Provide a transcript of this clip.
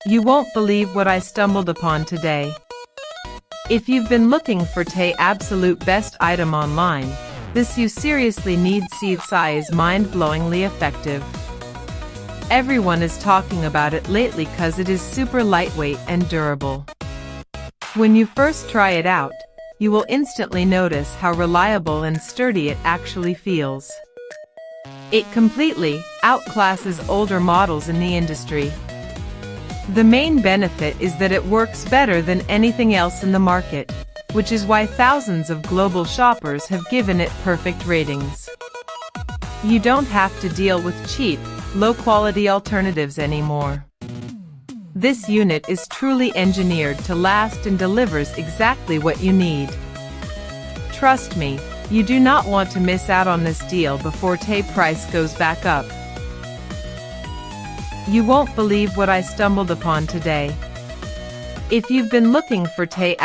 You won't believe what I stumbled upon today. If you've been looking for Tay absolute best item online, this you seriously need. Syst is mind-blowingly effective. Everyone is talking about it lately cause it is super lightweight and durable. When you first try it out, you will instantly notice how reliable and sturdy it actually feels. It completely outclasses older models in the industry. The main benefit is that it works better than anything else in the market, which is why thousands of global shoppers have given it perfect ratings. You don't have to deal with cheap, low-quality alternatives anymore. This unit is truly engineered to last and delivers exactly what you need. Trust me, you do not want to miss out on this deal before Tay price goes back up. You won't believe what I stumbled upon today. If you've been looking for Tay